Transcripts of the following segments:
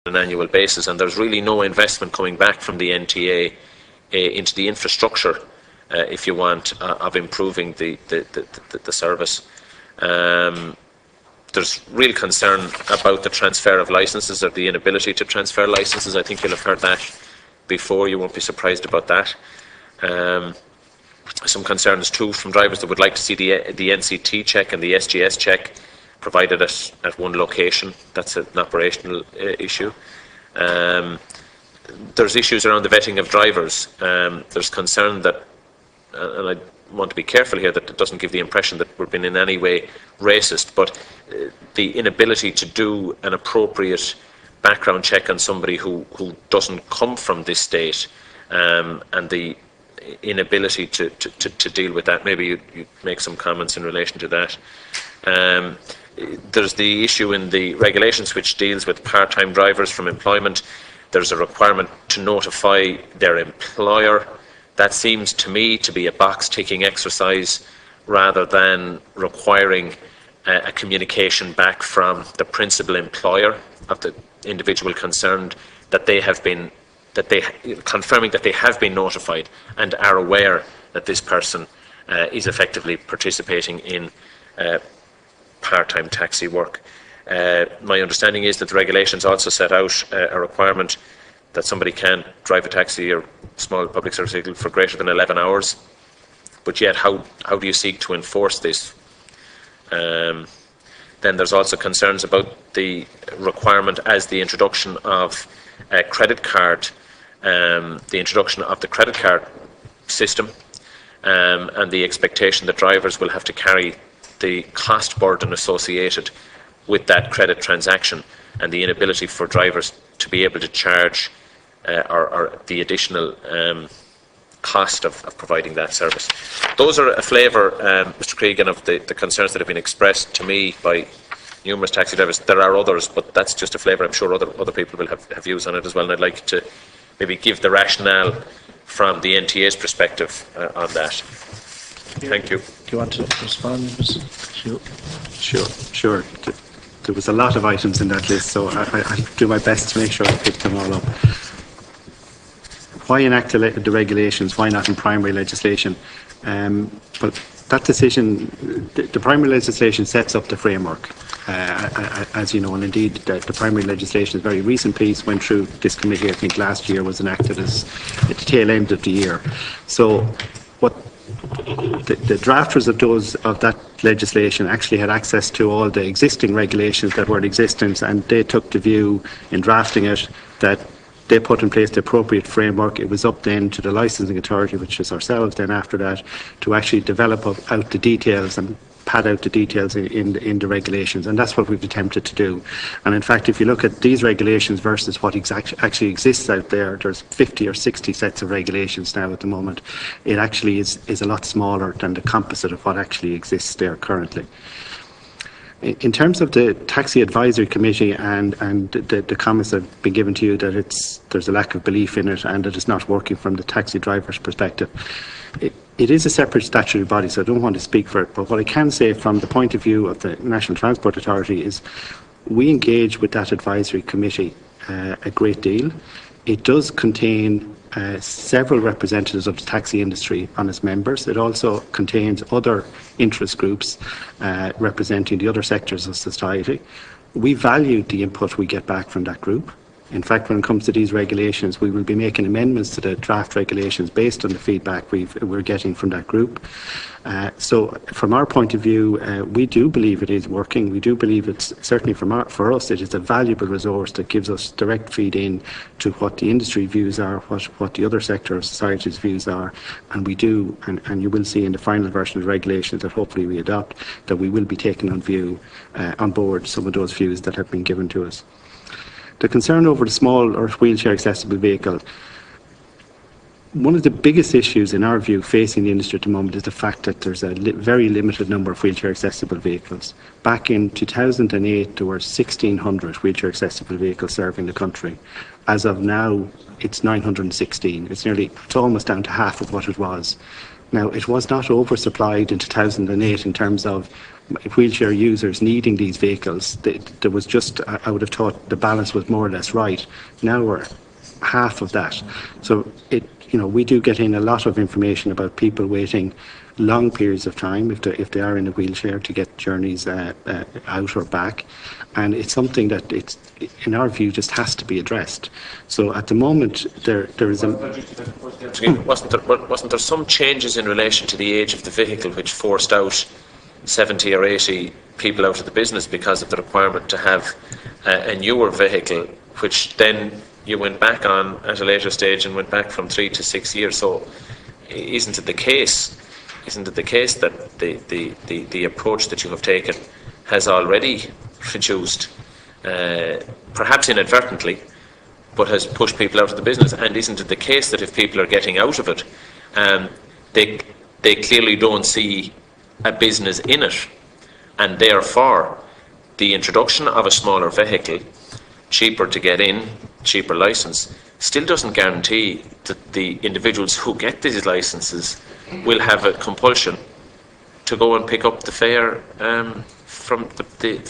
an annual basis, and there's really no investment coming back from the NTA into the infrastructure, if you want, of improving the service. There's real concern about the transfer of licences, or the inability to transfer licences. I think you'll have heard that before. You won't be surprised about that. Some concerns too from drivers that would like to see the NCT check and the SGS check provided at one location. That's an operational issue. There's issues around the vetting of drivers. There's concern that, and I want to be careful here that it doesn't give the impression that we're being in any way racist, but the inability to do an appropriate background check on somebody who doesn't come from this state, and the inability to deal with that. Maybe you make some comments in relation to that. There's the issue in the regulations which deals with part-time drivers from employment. There's a requirement to notify their employer. That seems to me to be a box-ticking exercise rather than requiring a communication back from the principal employer of the individual concerned that they have been, confirming that they have been notified and are aware that this person is effectively participating in part-time taxi work. My understanding is that the regulations also set out a requirement that somebody can drive a taxi or small public service vehicle for greater than 11 hours. But yet, how do you seek to enforce this? Then there's also concerns about the requirement as the introduction of a credit card, the introduction of the credit card system, and the expectation that drivers will have to carry the cost burden associated with that credit transaction, and the inability for drivers to be able to charge or the additional cost of providing that service. Those are a flavour, Mr. Cregan, of the concerns that have been expressed to me by numerous taxi drivers. There are others, but that's just a flavour. I'm sure other people will have views on it as well, and I'd like to maybe give the rationale from the NTA's perspective on that. Thank you. Do you want to respond, Mr. Sure. There was a lot of items in that list, so I'll do my best to make sure I pick them all up. Why enact the regulations? Why not in primary legislation? But that decision, the primary legislation sets up the framework, as you know, and indeed the primary legislation is a very recent piece, went through this committee, I think last year, was enacted at the tail end of the year. So what the drafters of that legislation actually had access to all the existing regulations that were in existence, and they took the view in drafting it that they put in place the appropriate framework. It was up then to the licensing authority, which is ourselves then after that, to actually develop out the details and pad out the details in the regulations, and that's what we've attempted to do. And in fact, if you look at these regulations versus what actually exists out there, there's 50 or 60 sets of regulations now at the moment. It actually is a lot smaller than the composite of what actually exists there currently. In terms of the Taxi Advisory Committee and the comments that have been given to you that there's a lack of belief in it and that it's not working from the taxi driver's perspective, it is a separate statutory body, so I don't want to speak for it, but what I can say from the point of view of the National Transport Authority is we engage with that advisory committee a great deal. It does contain several representatives of the taxi industry on its members. It also contains other interest groups representing the other sectors of society. We value the input we get back from that group. In fact, when it comes to these regulations, we will be making amendments to the draft regulations based on the feedback we're getting from that group. So from our point of view, we do believe it is working. We do believe it's certainly for us, it is a valuable resource that gives us direct feed in to what the industry views are, what the other sector of society's views are. And we do, and you will see in the final version of the regulations that hopefully we adopt, that we will be taking on board some of those views that have been given to us. The concern over the small or wheelchair accessible vehicle, one of the biggest issues in our view facing the industry at the moment is the fact that there's a very limited number of wheelchair accessible vehicles. Back in 2008 there were 1,600 wheelchair accessible vehicles serving the country. As of now it's 916. It's almost down to half of what it was. Now, it was not oversupplied in 2008 in terms of wheelchair users needing these vehicles. There was just, I would have thought the balance was more or less right. Now we're half of that. So we do get in a lot of information about people waiting long periods of time if they are in a wheelchair to get journeys out or back, and it's something that in our view just has to be addressed. So at the moment there is a wasn't there some changes in relation to the age of the vehicle which forced out 70 or 80 people out of the business because of the requirement to have a newer vehicle, which then you went back on at a later stage and went back from 3 to 6 years? So isn't it the case that the approach that you have taken has already reduced, perhaps inadvertently, but has pushed people out of the business? And isn't it the case that if people are getting out of it, they clearly don't see a business in it, and therefore the introduction of a smaller vehicle, cheaper to get in, cheaper licence, still doesn't guarantee that the individuals who get these licences will have a compulsion to go and pick up the fare from the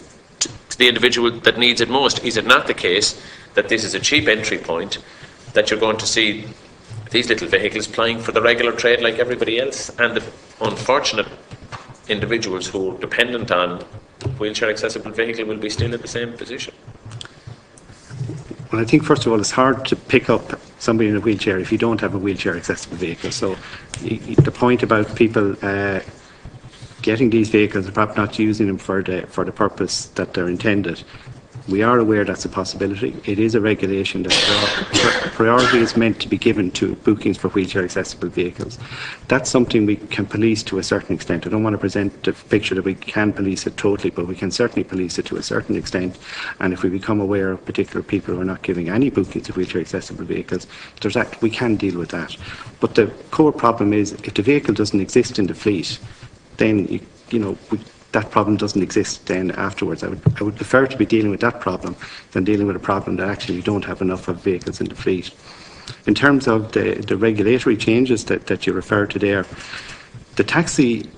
individual that needs it most? Is it not the case that this is a cheap entry point, that you're going to see these little vehicles plying for the regular trade like everybody else, and the unfortunate individuals who are dependent on wheelchair accessible vehicle will be still in the same position? Well, I think first of all it's hard to pick up somebody in a wheelchair if you don't have a wheelchair accessible vehicle. So the point about people getting these vehicles and perhaps not using them for the purpose that they're intended, we are aware that's a possibility. It is a regulation that priority is meant to be given to bookings for wheelchair accessible vehicles. That's something we can police to a certain extent. I don't want to present the picture that we can police it totally, but we can certainly police it to a certain extent. And if we become aware of particular people who are not giving any bookings of wheelchair accessible vehicles, we can deal with that. But the core problem is if the vehicle doesn't exist in the fleet, then that problem doesn't exist then afterwards. I would prefer to be dealing with that problem than dealing with a problem that actually we don't have enough of vehicles in the fleet. In terms of the regulatory changes that you referred to there, the taxi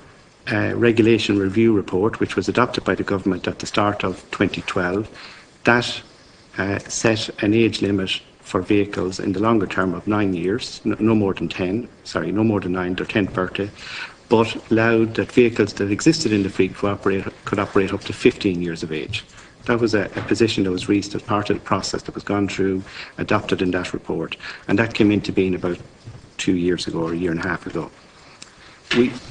regulation review report, which was adopted by the government at the start of 2012, that set an age limit for vehicles in the longer term of 9 years, no more than 9, their 10th birthday, but allowed that vehicles that existed in the fleet could operate up to 15 years of age. That was a position that was reached as part of the process that was gone through, adopted in that report, and that came into being about 2 years ago or a year and a half ago.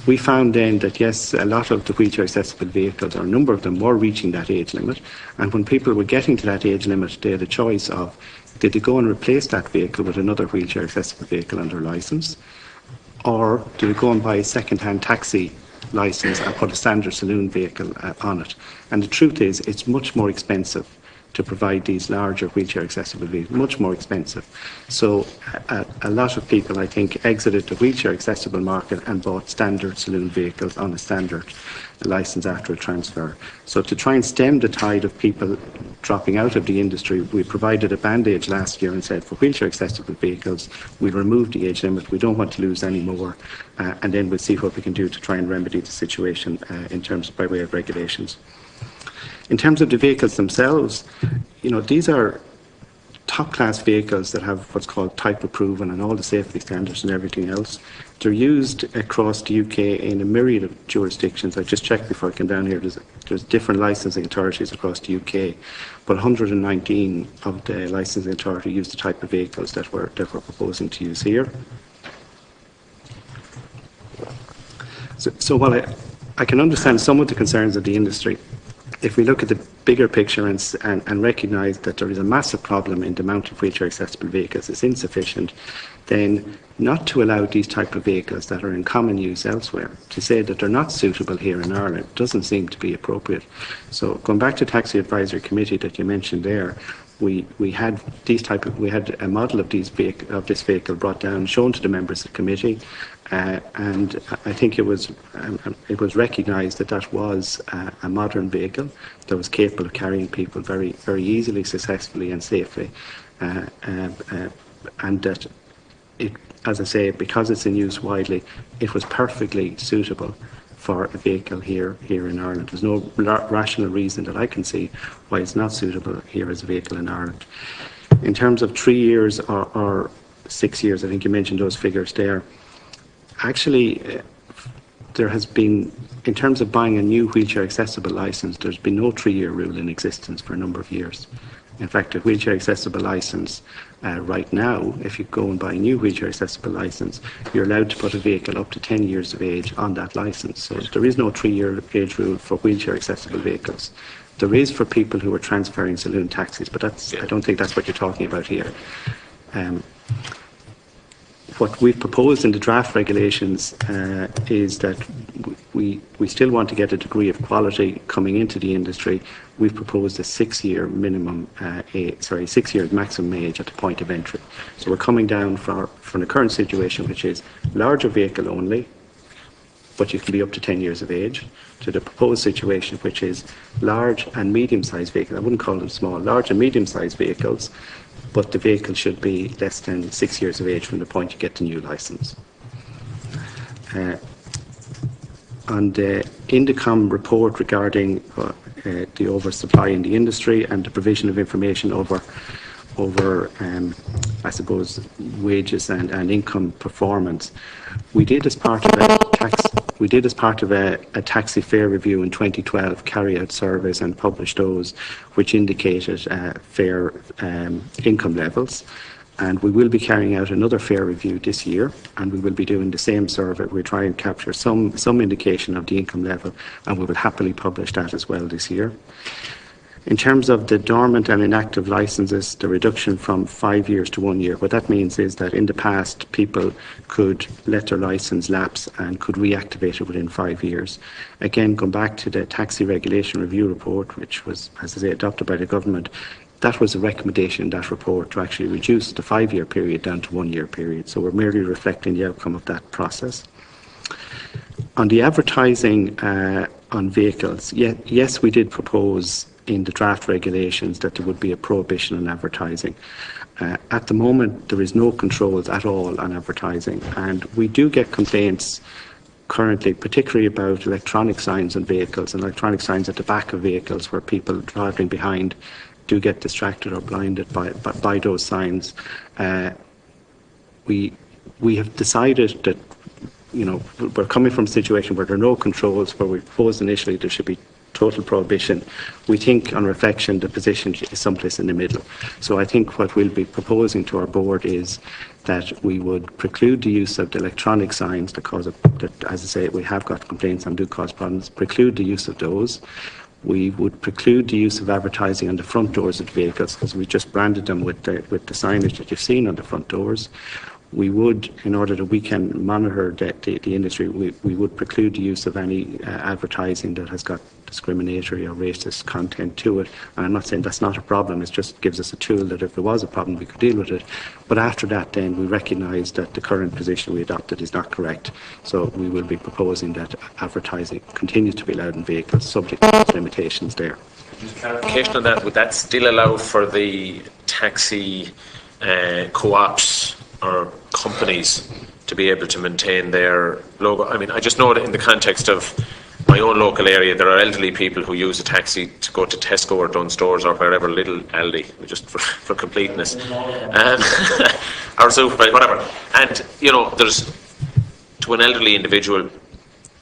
We found then that yes, a lot of the wheelchair accessible vehicles, or a number of them, were reaching that age limit, and when people were getting to that age limit, they had a choice of, did they go and replace that vehicle with another wheelchair accessible vehicle under licence, or do they go and buy a second-hand taxi licence and put a standard saloon vehicle on it? And the truth is, it's much more expensive to provide these larger wheelchair accessible vehicles, much more expensive. So a lot of people, I think, exited the wheelchair accessible market and bought standard saloon vehicles on a standard licence after a transfer. So to try and stem the tide of people dropping out of the industry, we provided a bandage last year and said for wheelchair accessible vehicles, we'll remove the age limit, we don't want to lose any more, and then we'll see what we can do to try and remedy the situation in terms by way of regulations. In terms of the vehicles themselves, these are top-class vehicles that have what's called type approval and all the safety standards and everything else. They're used across the UK in a myriad of jurisdictions. I just checked before I came down here. There's different licensing authorities across the UK, but 119 of the licensing authority use the type of vehicles that we're proposing to use here. So while I can understand some of the concerns of the industry, if we look at the bigger picture and recognise that there is a massive problem in the amount of wheelchair accessible vehicles is insufficient, then not to allow these type of vehicles that are in common use elsewhere, to say that they're not suitable here in Ireland, doesn't seem to be appropriate. So going back to Taxi Advisory Committee that you mentioned there, we had a model of this vehicle brought down, shown to the members of the committee, and I think it was recognised that that was a modern vehicle that was capable of carrying people very, very easily, successfully and safely, and that as I say, because it's in use widely, it was perfectly suitable for a vehicle here in Ireland. There's no rational reason that I can see why it's not suitable here as a vehicle in Ireland. In terms of 3 years or 6 years, I think you mentioned those figures there. Actually, there has been, in terms of buying a new wheelchair accessible licence, there's been no 3-year rule in existence for a number of years. In fact, a wheelchair accessible licence right now, if you go and buy a new wheelchair accessible licence, you're allowed to put a vehicle up to 10 years of age on that licence. So there is no 3-year age rule for wheelchair accessible vehicles. There is for people who are transferring saloon taxis, but I don't think that's what you're talking about here. What we've proposed in the draft regulations is that we still want to get a degree of quality coming into the industry. We've proposed a 6-year minimum, 6 years maximum age at the point of entry. So we're coming down from the current situation, which is larger vehicle only, but you can be up to 10 years of age, to the proposed situation, which is large and medium-sized vehicles. I wouldn't call them small, large and medium-sized vehicles, but the vehicle should be less than 6 years of age from the point you get the new licence. On the Indicom report regarding the oversupply in the industry and the provision of information over I suppose, wages and income performance, we did as part of a taxi fare review in 2012 carry out surveys and publish those which indicated fare income levels. And we will be carrying out another fare review this year, and we will be doing the same survey. We'll try and capture some indication of the income level, and we will happily publish that as well this year. In terms of the dormant and inactive licences, the reduction from 5 years to 1 year, what that means is that in the past people could let their licence lapse and could reactivate it within 5 years. Again, going back to the Taxi Regulation Review report, which was, as I say, adopted by the government, that was a recommendation in that report to actually reduce the 5-year period down to 1 year period. So we're merely reflecting the outcome of that process. On the advertising on vehicles, yes, we did propose in the draft regulations that there would be a prohibition on advertising. At the moment, there is no controls at all on advertising, and we do get complaints currently, particularly about electronic signs on vehicles and electronic signs at the back of vehicles where people driving behind do get distracted or blinded by those signs. We have decided that, you know, we're coming from a situation where there are no controls, where we proposed initially there should be total prohibition. We think on reflection the position is someplace in the middle. So I think what we'll be proposing to our board is that we would preclude the use of the electronic signs that, as I say, we have got complaints and do cause problems, preclude the use of those. We would preclude the use of advertising on the front doors of the vehicles, because we just branded them with the signage that you've seen on the front doors. We would, in order that we can monitor the industry, we would preclude the use of any advertising that has got discriminatory or racist content to it. And I'm not saying that's not a problem, it just gives us a tool that if there was a problem we could deal with it. But after that then we recognise that the current position we adopted is not correct. So we will be proposing that advertising continues to be allowed in vehicles, subject to those limitations there. Just clarification on that, would that still allow for the taxi co-ops or companies to be able to maintain their logo? I mean, I just know that in the context of my own local area, there are elderly people who use a taxi to go to Tesco or Dunnes Stores or wherever, little Aldi, just for completeness, or Supermarket, whatever. And, you know, there's, to an elderly individual,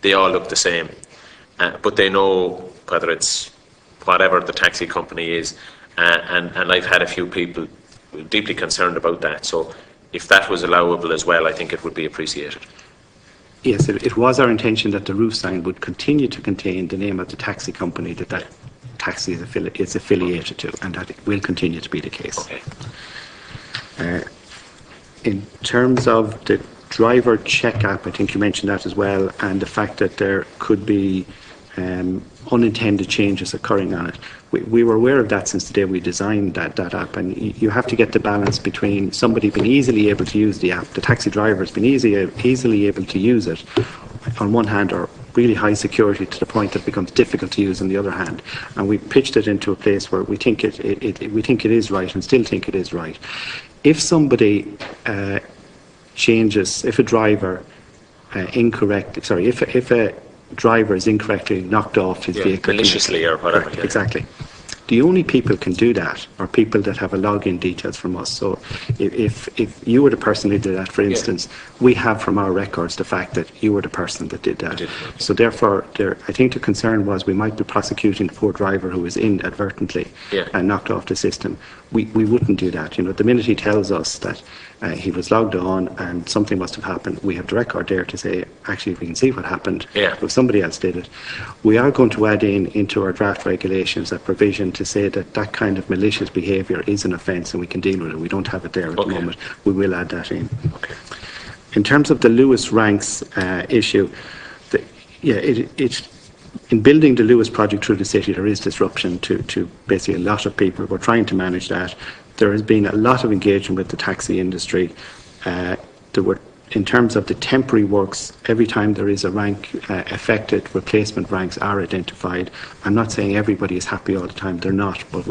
they all look the same, but they know whether it's whatever the taxi company is, and I've had a few people deeply concerned about that. So if that was allowable as well, I think it would be appreciated. Yes, it was our intention that the roof sign would continue to contain the name of the taxi company that taxi is affiliated to, and that it will continue to be the case. Okay. In terms of the driver check app, I think you mentioned that as well, and the fact that there could be unintended changes occurring on it. We were aware of that since the day we designed that app, and you have to get the balance between somebody being easily able to use the app, the taxi drivers being easily able to use it on one hand, or really high security to the point that it becomes difficult to use on the other hand. And we pitched it into a place where we think it is right, and still think it is right. If somebody changes, if a driver if a driver is incorrectly knocked off his vehicle. Maliciously or whatever. Correct, exactly. The only people can do that are people that have a login details from us. So if you were the person who did that, for instance, we have from our records the fact that you were the person that did that. So therefore, I think the concern was we might be prosecuting the poor driver who was inadvertently and knocked off the system. We wouldn't do that. The minute he tells us that he was logged on and something must have happened, we have the record there to say, actually, we can see what happened if somebody else did it. We are going to add into our draft regulations a provision to say that that kind of malicious behaviour is an offence and we can deal with it. We don't have it there at the moment. We will add that in. In terms of the Lewis ranks issue, in building the Lewis project through the city, there is disruption to basically a lot of people. We're trying to manage that. There has been a lot of engagement with the taxi industry. In terms of the temporary works, every time there is a rank affected, replacement ranks are identified. I'm not saying everybody is happy all the time, they're not, but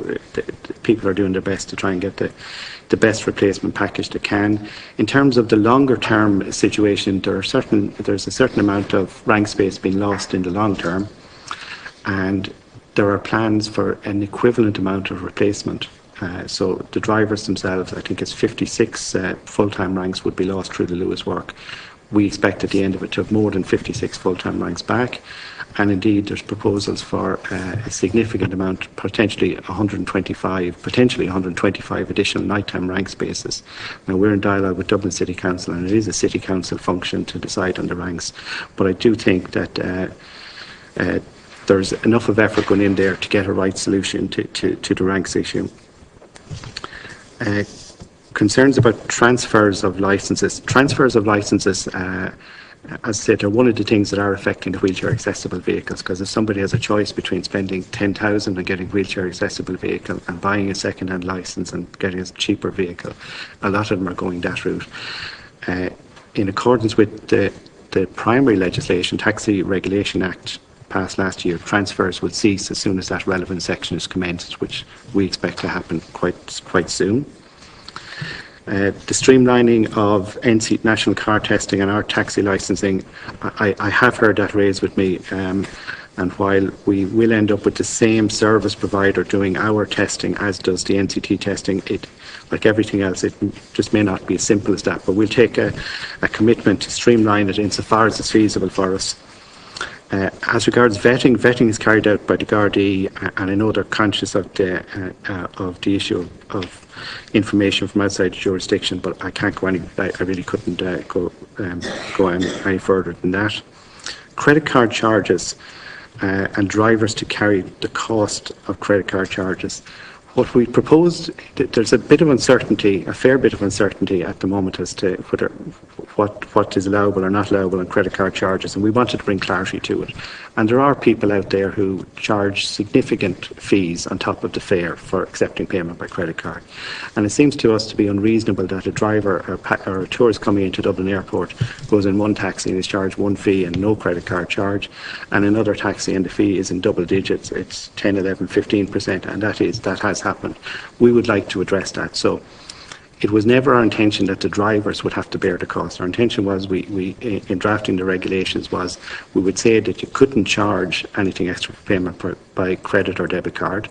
people are doing their best to try and get the best replacement package they can. In terms of the longer term situation, there's a certain amount of rank space being lost in the long term, and there are plans for an equivalent amount of replacement. So the drivers themselves, I think it's 56 full-time ranks would be lost through the Lewis work. We expect at the end of it to have more than 56 full-time ranks back, and indeed there's proposals for a significant amount, potentially 125 additional nighttime rank spaces. Now we're in dialogue with Dublin City Council, and it is a City Council function to decide on the ranks, but I do think that there's enough of effort going in there to get a right solution to the ranks issue. Concerns about transfers of licences. Transfers of licences, as I said, are one of the things that are affecting the wheelchair accessible vehicles, because if somebody has a choice between spending 10,000 and getting a wheelchair accessible vehicle and buying a second-hand licence and getting a cheaper vehicle, a lot of them are going that route. In accordance with the primary legislation, Taxi Regulation Act, passed last year, transfers would cease as soon as that relevant section is commenced, which we expect to happen quite soon. The streamlining of NC national car testing and our taxi licensing, I have heard that raised with me, and while we will end up with the same service provider doing our testing as does the NCT testing, like everything else, it just may not be as simple as that, but we'll take a commitment to streamline it insofar as it's feasible for us. As regards vetting is carried out by the Gardaí, and I know they're conscious of the issue of information from outside the jurisdiction, but I can't go any. I really couldn't go any further than that. Credit card charges and drivers to carry the cost of credit card charges. What we proposed, there's a bit of uncertainty, a fair bit of uncertainty at the moment as to whether what is allowable or not allowable on credit card charges, and we wanted to bring clarity to it. And there are people out there who charge significant fees on top of the fare for accepting payment by credit card. And it seems to us to be unreasonable that a driver or a tourist coming into Dublin Airport goes in one taxi and is charged one fee and no credit card charge, and another taxi and the fee is in double digits, it's 10, 11, 15%, and that has happened. We would like to address that. So it was never our intention that the drivers would have to bear the cost. Our intention was, in drafting the regulations, was we would say that you couldn't charge anything extra for payment by credit or debit card,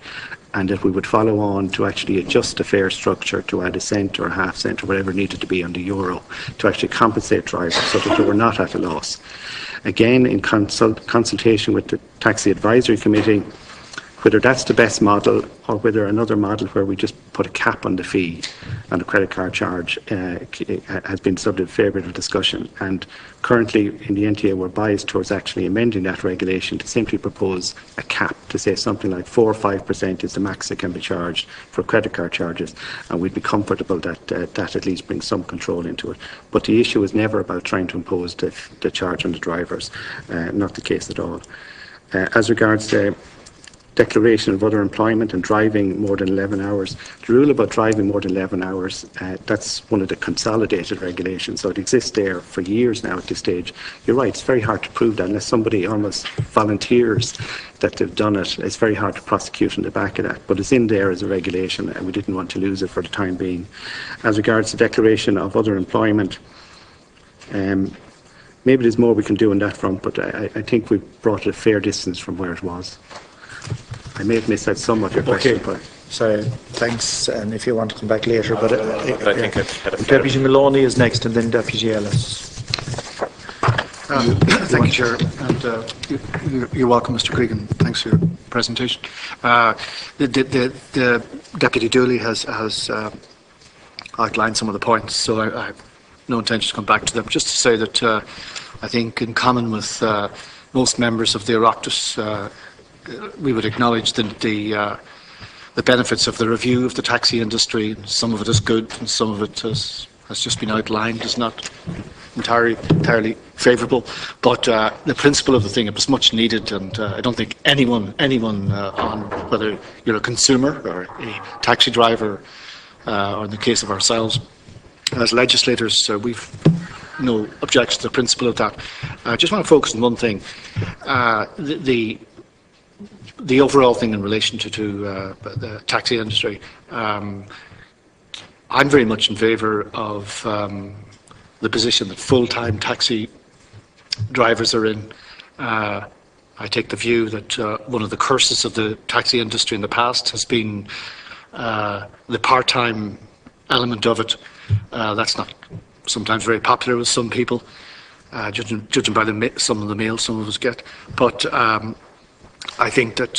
and that we would follow on to actually adjust the fare structure to add a cent or a half cent or whatever needed to be on the euro to actually compensate drivers so that they were not at a loss. Again, in consultation with the Taxi Advisory Committee, whether that's the best model or whether another model where we just put a cap on the fee and the credit card charge has been subject to a fair bit of discussion. And currently in the NTA we're biased towards actually amending that regulation to simply propose a cap, to say something like 4 or 5% is the max that can be charged for credit card charges, and we'd be comfortable that that at least brings some control into it. But the issue is never about trying to impose the charge on the drivers, not the case at all. As regards the declaration of other employment and driving more than 11 hours. The rule about driving more than 11 hours, that's one of the consolidated regulations, so it exists there for years now at this stage. You're right, it's very hard to prove that unless somebody almost volunteers that they've done it. It's very hard to prosecute on the back of that, but it's in there as a regulation and we didn't want to lose it for the time being. As regards the declaration of other employment, Maybe there's more we can do on that front, but I think we've brought it a fair distance from where it was. I may have missed out some of your question, but... So thanks, and if you want to come back later, but I think I've had a fair... Deputy Maloney is next, and then Deputy Ellis. Thank you, Chair, and you're welcome, Mr. Cregan. Thanks for your presentation. The Deputy Dooley has outlined some of the points, so I have no intention to come back to them. Just to say that I think, in common with most members of the Oireachtas, we would acknowledge the benefits of the review of the taxi industry. Some of it is good, and some of it has just been outlined as not entirely favourable. But the principle of the thing, it was much needed, and I don't think anyone on whether you're a consumer or a taxi driver, or in the case of ourselves as legislators, we've no objection to the principle of that. I just want to focus on one thing. The overall thing in relation to the taxi industry, I'm very much in favour of the position that full-time taxi drivers are in. I take the view that one of the curses of the taxi industry in the past has been the part-time element of it. That's not sometimes very popular with some people, judging by some of the mail some of us get. But I think that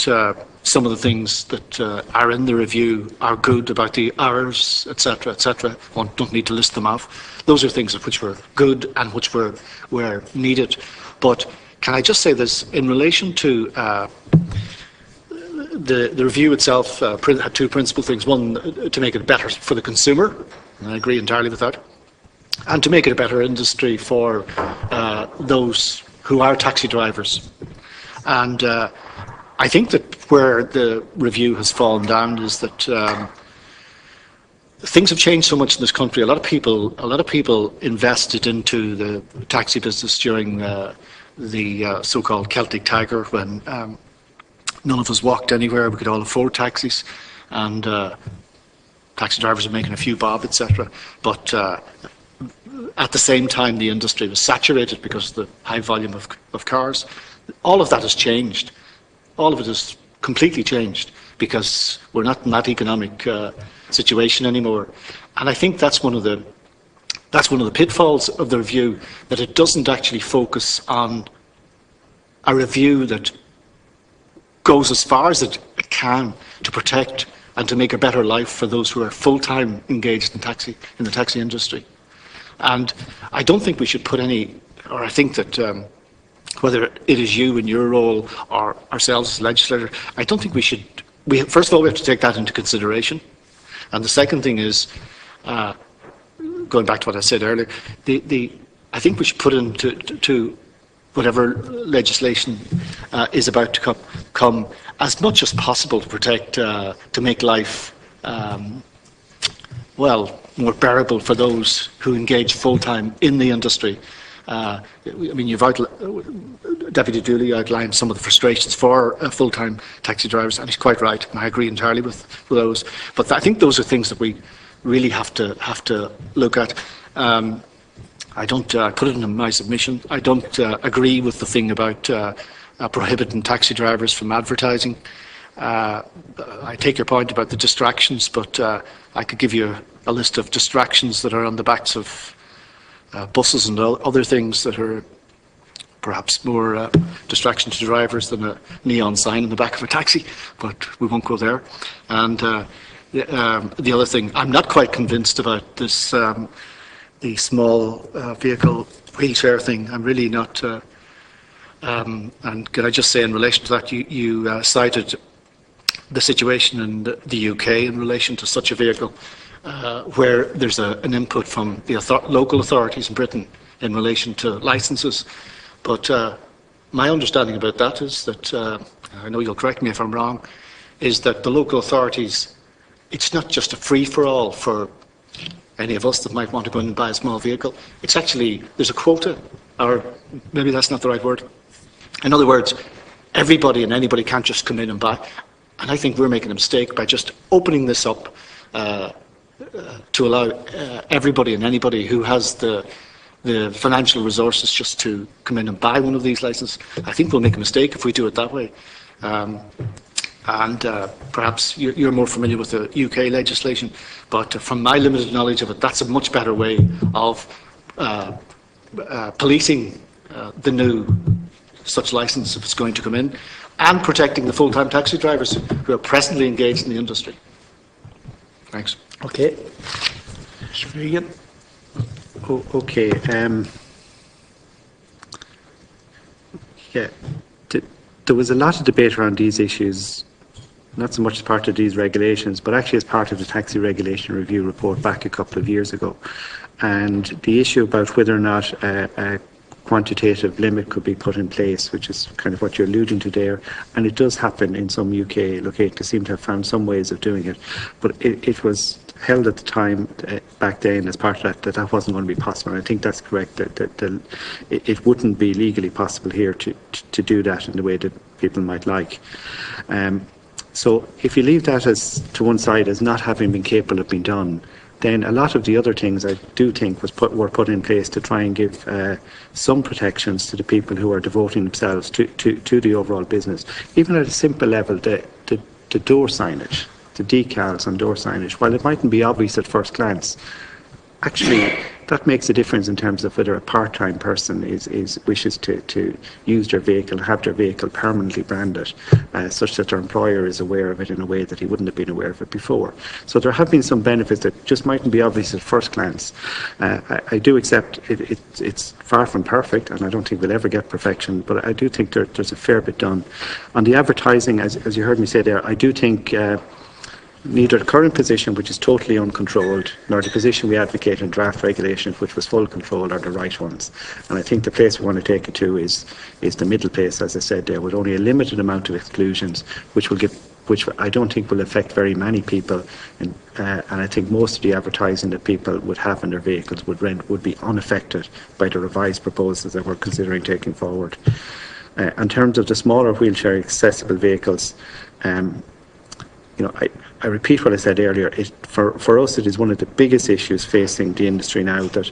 some of the things that are in the review are good about the hours, etc., etc. I don't need to list them off. Those are things which were good and which were needed. But can I just say this in relation to the review itself? Had two principal things: one, to make it better for the consumer, and I agree entirely with that, and to make it a better industry for those who are taxi drivers. And I think that where the review has fallen down is that things have changed so much in this country. A lot of people invested into the taxi business during the so-called Celtic Tiger, when none of us walked anywhere. We could all afford taxis, and taxi drivers were making a few bob, etc. But at the same time, the industry was saturated because of the high volume of cars. All of that has changed. All of it has completely changed because we're not in that economic situation anymore. And I think that's one of the pitfalls of the review, that it doesn't actually focus on a review that goes as far as it can to protect and to make a better life for those who are full-time engaged in the taxi industry. And I don't think we should put any, or I think that whether it is you in your role or ourselves as legislators, I don't think we should. First of all, we have to take that into consideration. And the second thing is, going back to what I said earlier, I think we should put into whatever legislation is about to come as much as possible to protect, to make life, more bearable for those who engage full-time in the industry. I mean, Deputy Dooley outlined some of the frustrations for full-time taxi drivers, and he's quite right, and I agree entirely with those. But I think those are things that we really have to look at. I don't put it in my submission. I don't agree with the thing about prohibiting taxi drivers from advertising. I take your point about the distractions, but I could give you a list of distractions that are on the backs of buses and other things that are perhaps more distraction to drivers than a neon sign in the back of a taxi, but we won't go there. And the other thing, I'm not quite convinced about this, the small vehicle wheelchair thing. I'm really not. And can I just say, in relation to that, you cited the situation in the UK in relation to such a vehicle, where there's an input from the local authorities in Britain in relation to licences. But my understanding about that is that, I know you'll correct me if I'm wrong, is that the local authorities, it's not just a free-for-all for any of us that might want to go in and buy a small vehicle. It's actually, there's a quota, or maybe that's not the right word. In other words, everybody and anybody can't just come in and buy. And I think we're making a mistake by just opening this up to allow everybody and anybody who has the the financial resources just to come in and buy one of these licenses. I think we'll make a mistake if we do it that way. Perhaps you're more familiar with the UK legislation, but from my limited knowledge of it, that's a much better way of policing the new such license if it's going to come in, and protecting the full-time taxi drivers who are presently engaged in the industry. Thanks. Okay. Mr. Regan. Okay. Yeah. There was a lot of debate around these issues, not so much as part of these regulations, but actually as part of the Taxi Regulation Review report back a couple of years ago. And the issue about whether or not a quantitative limit could be put in place, which is kind of what you're alluding to there, and it does happen in some UK locations. They seem to have found some ways of doing it, but it was held at the time back then as part of that wasn't going to be possible. And I think that's correct, that it wouldn't be legally possible here to do that in the way that people might like. So if you leave that as to one side as not having been capable of being done, then a lot of the other things I do think were put in place to try and give some protections to the people who are devoting themselves to the overall business. Even at a simple level, the door signage, the decals on door signage, while it mightn't be obvious at first glance, actually that makes a difference in terms of whether a part-time person wishes to use their vehicle, have their vehicle permanently branded, such that their employer is aware of it in a way that he wouldn't have been aware of it before. So there have been some benefits that just mightn't be obvious at first glance. I do accept it's far from perfect, and I don't think we'll ever get perfection, but I do think there's a fair bit done. On the advertising, as you heard me say there, I do think neither the current position, which is totally uncontrolled, nor the position we advocate in draft regulations, which was full control, are the right ones. And I think the place we want to take it to is the middle place, as I said there, with only a limited amount of exclusions, which I don't think will affect very many people. And I think most of the advertising that people would have in their vehicles would be unaffected by the revised proposals that we're considering taking forward. In terms of the smaller wheelchair accessible vehicles, I repeat what I said earlier. For us, it is one of the biggest issues facing the industry now, that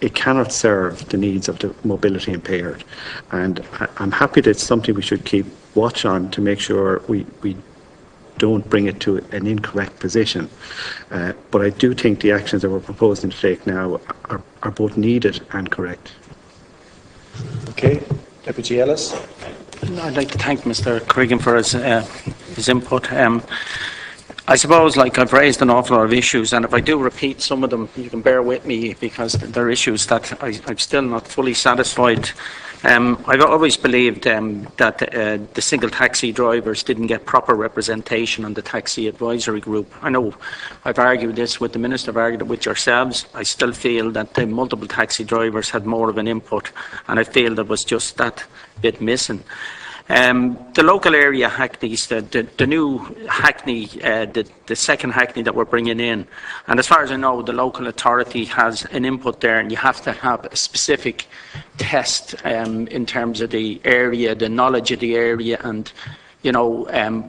it cannot serve the needs of the mobility impaired. And I'm happy that it's something we should keep watch on to make sure we don't bring it to an incorrect position. But I do think the actions that we're proposing to take now are both needed and correct. Okay. Deputy Ellis. I'd like to thank Mr. Cregan for his input. I suppose, like, I've raised an awful lot of issues, and if I do repeat some of them, you can bear with me, because they're issues that I'm still not fully satisfied. I've always believed that the single taxi drivers didn't get proper representation on the taxi advisory group. I know I've argued this with the Minister, I've argued it with yourselves. I still feel that the multiple taxi drivers had more of an input, and I feel there was just that bit missing. The local area hackneys, the new hackney, the second hackney that we're bringing in, and as far as I know, the local authority has an input there, and you have to have a specific test in terms of the area, the knowledge of the area, and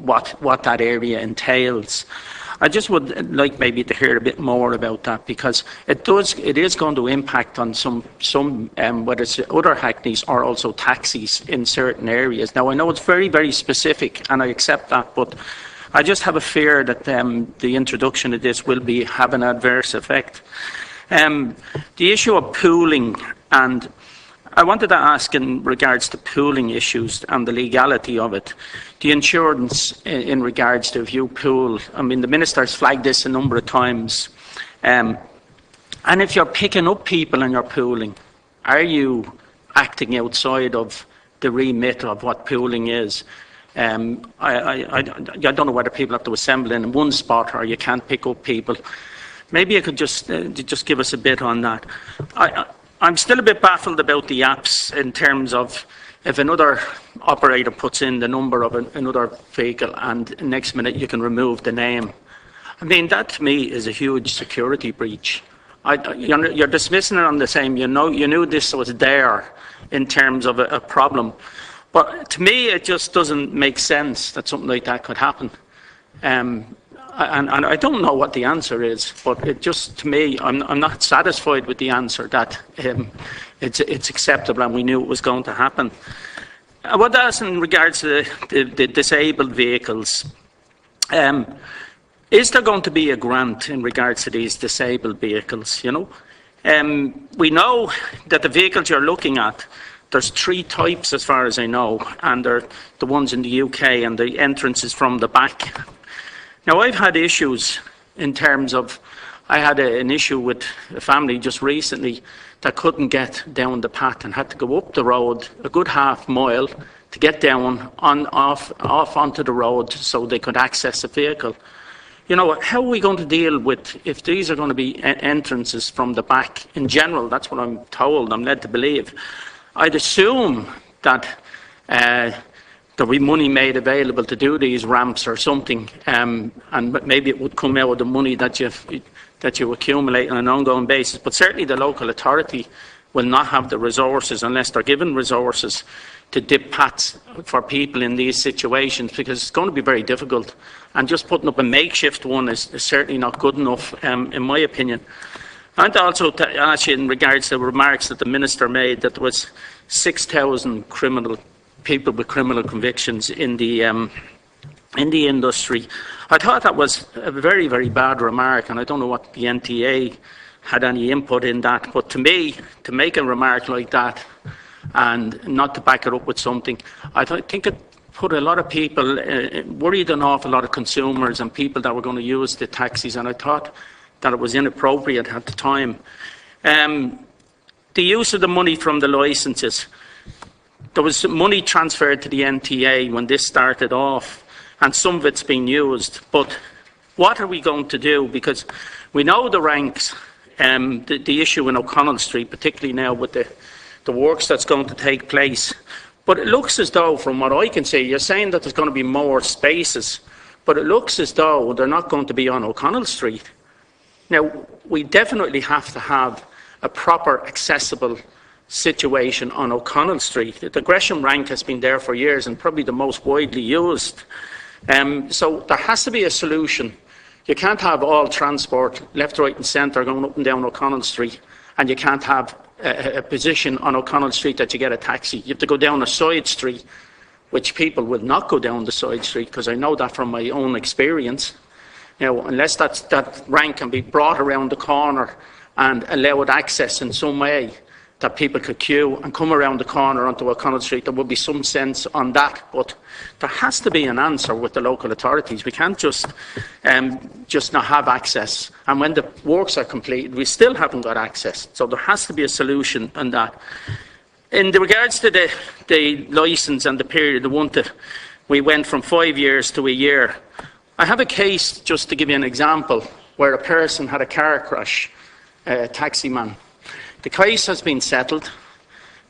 what that area entails. I just would like maybe to hear a bit more about that, because it is going to impact on some whether it's other hackneys or also taxis in certain areas. Now, I know it's very, very specific, and I accept that, but I just have a fear that the introduction of this will have an adverse effect. The issue of pooling, and I wanted to ask in regards to pooling issues and the legality of it, the insurance in regards to if you pool. I mean, the Minister's flagged this a number of times. And if you're picking up people and you're pooling, are you acting outside of the remit of what pooling is? I don't know whether people have to assemble in one spot or you can't pick up people. Maybe you could just give us a bit on that. I'm still a bit baffled about the apps in terms of if another operator puts in the number of another vehicle and next minute you can remove the name. I mean, that to me is a huge security breach. You're dismissing it on the same, you knew this was there in terms of a problem. But to me, it just doesn't make sense that something like that could happen. and I don't know what the answer is, but it just, to me, I'm not satisfied with the answer that it's acceptable and we knew it was going to happen. What else in regards to the disabled vehicles? Is there going to be a grant in regards to these disabled vehicles, you know? We know that the vehicles you're looking at, there's 3 types as far as I know, and they're the ones in the UK, and the entrance is from the back. Now, I've had issues in terms of, I had an issue with a family just recently that couldn't get down the path and had to go up the road a good half mile to get down off onto the road so they could access a vehicle. You know, how are we going to deal with, if these are going to be entrances from the back in general? That's what I'm told, I'm led to believe. I'd assume that there'll be money made available to do these ramps or something, and maybe it would come out of the money that you accumulate on an ongoing basis. But certainly the local authority will not have the resources unless they're given resources to dip paths for people in these situations, because it's going to be very difficult. And just putting up a makeshift one is certainly not good enough, in my opinion. And also to ask you in regards to the remarks that the Minister made, that there was 6,000 people with criminal convictions in the industry. I thought that was a very, very bad remark, and I don't know what the NTA had any input in that. But to me, to make a remark like that and not to back it up with something, I think it put a lot of people, worried an awful lot of consumers and people that were going to use the taxis, and I thought that it was inappropriate at the time. The use of the money from the licences. There was money transferred to the NTA when this started off, and some of it's been used. But what are we going to do? Because we know the ranks, the issue in O'Connell Street, particularly now with the works that's going to take place. But it looks as though, from what I can see, you're saying that there's going to be more spaces, but it looks as though they're not going to be on O'Connell Street. Now, we definitely have to have a proper, accessible situation on O'Connell Street. The Gresham rank has been there for years and probably the most widely used. So there has to be a solution. You can't have all transport, left, right and centre, going up and down O'Connell Street, and you can't have a position on O'Connell Street that you get a taxi. You have to go down a side street, which people will not go down the side street, because I know that from my own experience. You know, unless that rank can be brought around the corner and allowed access in some way, that people could queue and come around the corner onto O'Connell Street, there would be some sense on that. But there has to be an answer with the local authorities. We can't just not have access. And when the works are completed, we still haven't got access. So there has to be a solution on that. In regards to the licence and the period, we went from 5 years to a year. I have a case, just to give you an example, where a person had a car crash, a taxi man. The case has been settled.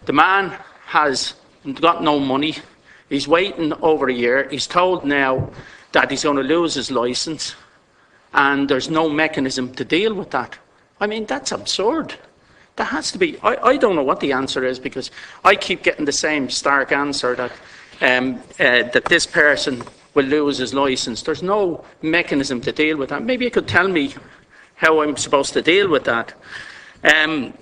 The man has got no money. He's waiting over a year. He's told now that he's going to lose his licence, and there's no mechanism to deal with that. I mean, that's absurd. There has to be. I don't know what the answer is, because I keep getting the same stark answer that that this person will lose his licence. There's no mechanism to deal with that. Maybe you could tell me how I'm supposed to deal with that. And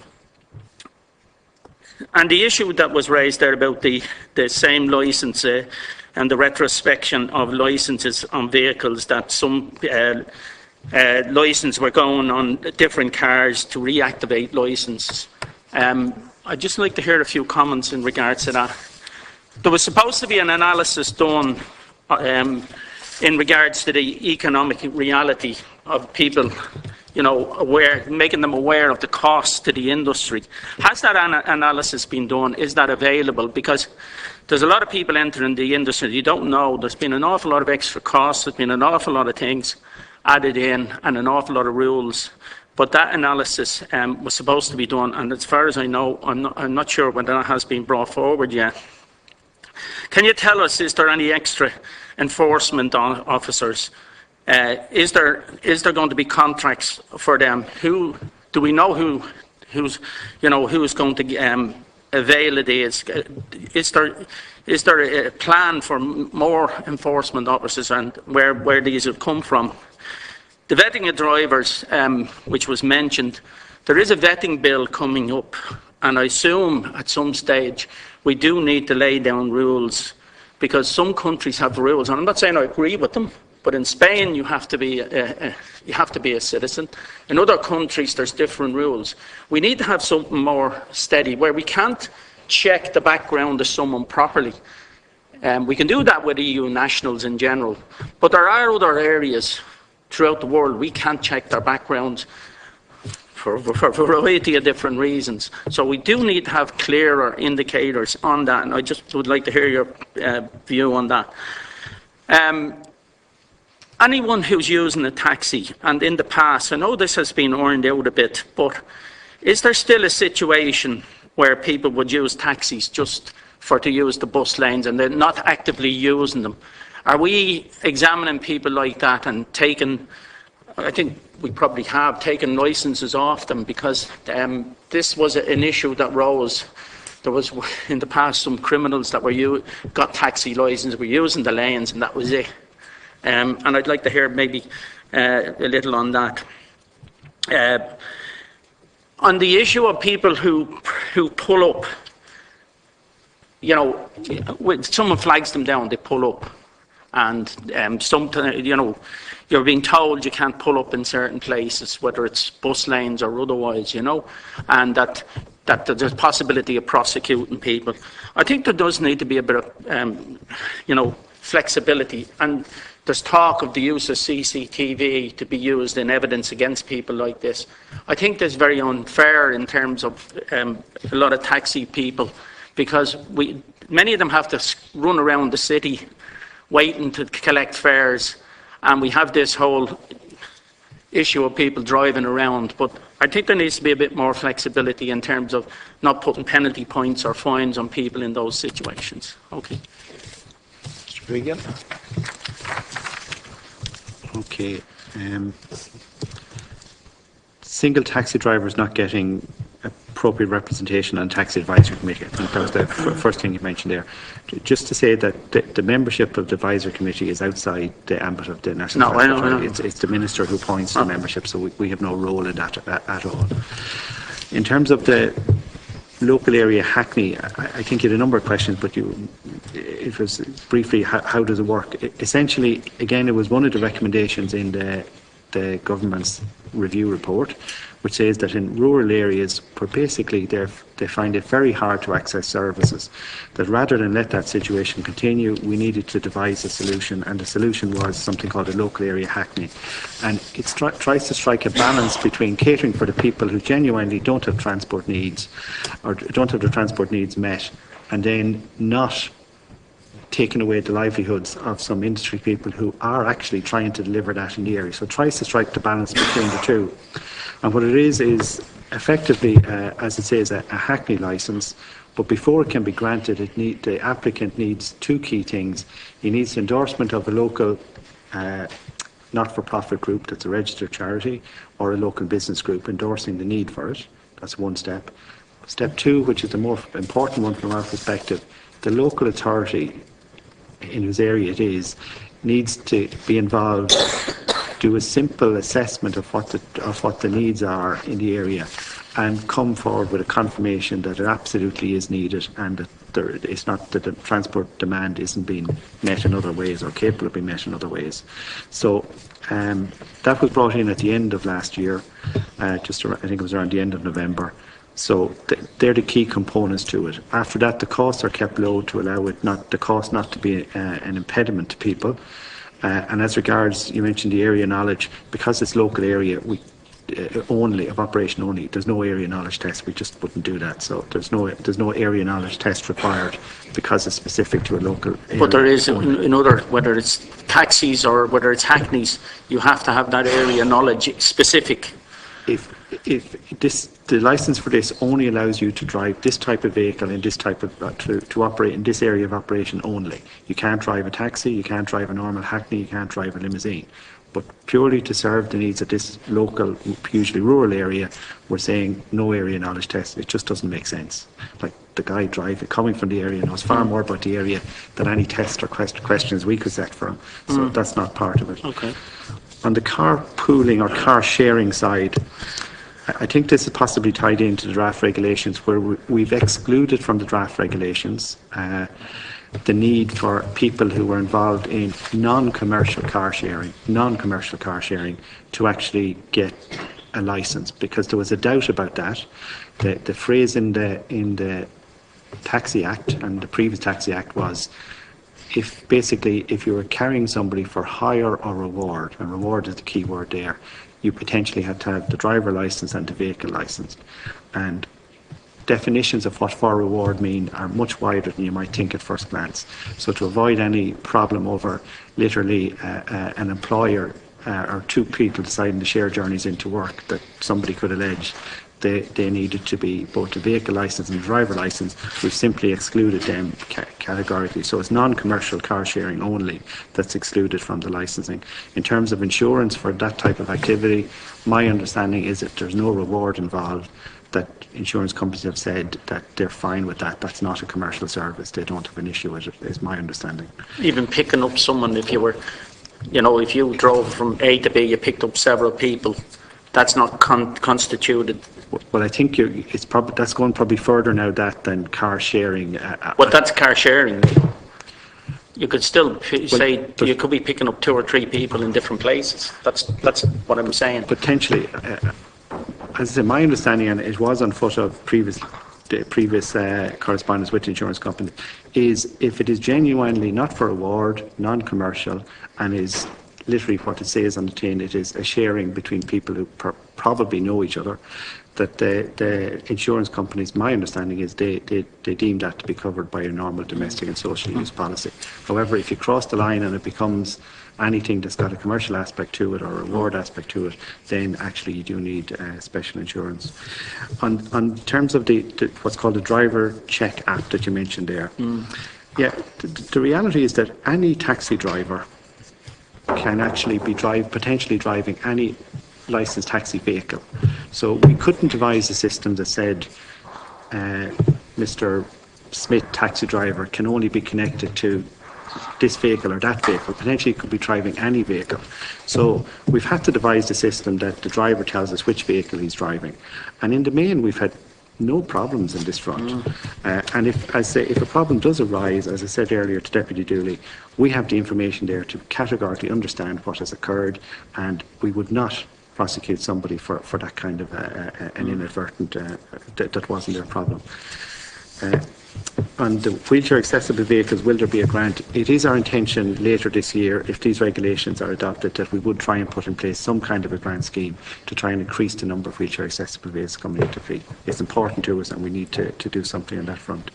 the issue that was raised there about the same licence and the retrospection of licences on vehicles, that some licences were going on different cars to reactivate licences. I'd just like to hear a few comments in regards to that. There was supposed to be an analysis done in regards to the economic reality of people, you know, making them aware of the cost to the industry. Has that analysis been done? Is that available? Because there's a lot of people entering the industry you don't know. There's been an awful lot of extra costs. There's been an awful lot of things added in and an awful lot of rules. But that analysis was supposed to be done, and as far as I know, I'm not sure whether that has been brought forward yet. Can you tell us, is there any extra enforcement officers? Is there going to be contracts for them? Do we know who's going to avail of these? Is there a plan for more enforcement officers, and where these have come from? The vetting of drivers, which was mentioned, there is a vetting bill coming up, and I assume at some stage we do need to lay down rules, because some countries have rules, and I'm not saying I agree with them, but in Spain you have to be a citizen. In other countries there's different rules. We need to have something more steady where we can't check the background of someone properly. We can do that with EU nationals in general, but there are other areas throughout the world we can't check their backgrounds for a variety of different reasons. So we do need to have clearer indicators on that, and I just would like to hear your view on that. Anyone who's using a taxi, and in the past, I know this has been ironed out a bit, but is there still a situation where people would use taxis just to use the bus lanes and they're not actively using them? Are we examining people like that and taking, I think we probably have taken licences off them, because this was an issue that rose. There was in the past some criminals that got taxi licences, were using the lanes, and that was it. And I'd like to hear maybe a little on that. On the issue of people who pull up, you know, when someone flags them down, they pull up. And sometimes, you know, you're being told you can't pull up in certain places, whether it's bus lanes or otherwise, you know, and that there's a possibility of prosecuting people. I think there does need to be a bit of, you know, flexibility. And there's talk of the use of CCTV to be used in evidence against people like this. I think that's very unfair in terms of a lot of taxi people, because many of them have to run around the city waiting to collect fares, and we have this whole issue of people driving around. But I think there needs to be a bit more flexibility in terms of not putting penalty points or fines on people in those situations. Okay. Mr. Regan. Okay. Single taxi drivers not getting appropriate representation on taxi advisory committee. I think that was the first thing you mentioned there. Just to say that the membership of the advisory committee is outside the ambit of the National Transport Authority. It's the minister who appoints the membership, so we have no role in that at all. In terms of the local area Hackney, I think you had a number of questions, but it was briefly how does it work? Essentially, again, it was one of the recommendations in the government's review report, which says that in rural areas where basically they find it very hard to access services, that rather than let that situation continue, we needed to devise a solution, and the solution was something called a local area Hackney. And it tries to strike a balance between catering for the people who genuinely don't have transport needs, or don't have their transport needs met, and then not taking away the livelihoods of some industry people who are actually trying to deliver that in the area. So it tries to strike the balance between the two. And what it is effectively, as it says, a Hackney licence, but before it can be granted, the applicant needs two key things. He needs endorsement of a local not-for-profit group that's a registered charity, or a local business group endorsing the need for it. That's one step. Step two, which is the more important one from our perspective, the local authority in whose area it is needs to be involved, do a simple assessment of what the needs are in the area, and come forward with a confirmation that it absolutely is needed, and that it's not that the transport demand isn't being met in other ways or capable of being met in other ways. So that was brought in at the end of last year, I think it was around the end of November. So they're the key components to it. After that, the costs are kept low to allow the cost not to be an impediment to people. And as regards, you mentioned the area knowledge, because it's local area of operation only, there's no area knowledge test. We just wouldn't do that. So there's no area knowledge test required because it's specific to a local area. But there is, in other, whether it's taxis or whether it's Hackneys, you have to have that area knowledge specific. If the licence for this only allows you to drive this type of vehicle in this type of to operate in this area of operation only. You can't drive a taxi, you can't drive a normal Hackney, you can't drive a limousine. But purely to serve the needs of this local, usually rural area, we're saying no area knowledge test. It just doesn't make sense. Like the guy coming from the area knows far more about the area than any test or questions we could set for him. So that's not part of it. Okay. On the car pooling or car sharing side, I think this is possibly tied into the draft regulations, where we've excluded from the draft regulations the need for people who were involved in non-commercial car sharing to actually get a license, because there was a doubt about that. The phrase in the Taxi Act and the previous Taxi Act was, if you were carrying somebody for hire or reward, and reward is the key word there, you potentially had to have the driver license and the vehicle license. And definitions of what for reward mean are much wider than you might think at first glance. So to avoid any problem over literally an employer or two people deciding to share journeys into work that somebody could allege, they needed to be both the vehicle licence and the driver licence. We've simply excluded them categorically. So it's non-commercial car sharing only that's excluded from the licensing. In terms of insurance for that type of activity, my understanding is that there's no reward involved, that insurance companies have said that they're fine with that. That's not a commercial service. They don't have an issue with it, is my understanding. Even picking up someone, if you drove from A to B, you picked up several people, that's not constituted. Well, I think that's going probably further now than car sharing. But that's car sharing. You could still say you could be picking up 2 or 3 people in different places. That's what I'm saying. Potentially, as I said, my understanding, and it was on foot of previous correspondence with the insurance company, is if it is genuinely not for reward, non-commercial, and is literally what it says on the tin, it is a sharing between people who probably know each other, that the insurance companies, my understanding is they deem that to be covered by a normal domestic and social use policy. However, if you cross the line and it becomes anything that's got a commercial aspect to it or a reward aspect to it, then actually you do need special insurance. On terms of the what's called the driver check app that you mentioned there, yeah, the reality is that any taxi driver can actually be potentially driving any licensed taxi vehicle. So we couldn't devise a system that said Mr. Smith, taxi driver, can only be connected to this vehicle or that vehicle. Potentially it could be driving any vehicle. So we've had to devise a system that the driver tells us which vehicle he's driving. And in the main, we've had no problems in this front. And if a problem does arise, as I said earlier to Deputy Dooley, we have the information there to categorically understand what has occurred, and we would not prosecute somebody for that kind of an inadvertent, that wasn't their problem. On the wheelchair accessible vehicles, will there be a grant? It is our intention later this year, if these regulations are adopted, that we would try and put in place some kind of a grant scheme to try and increase the number of wheelchair accessible vehicles coming into fleet. It's important to us and we need to do something on that front.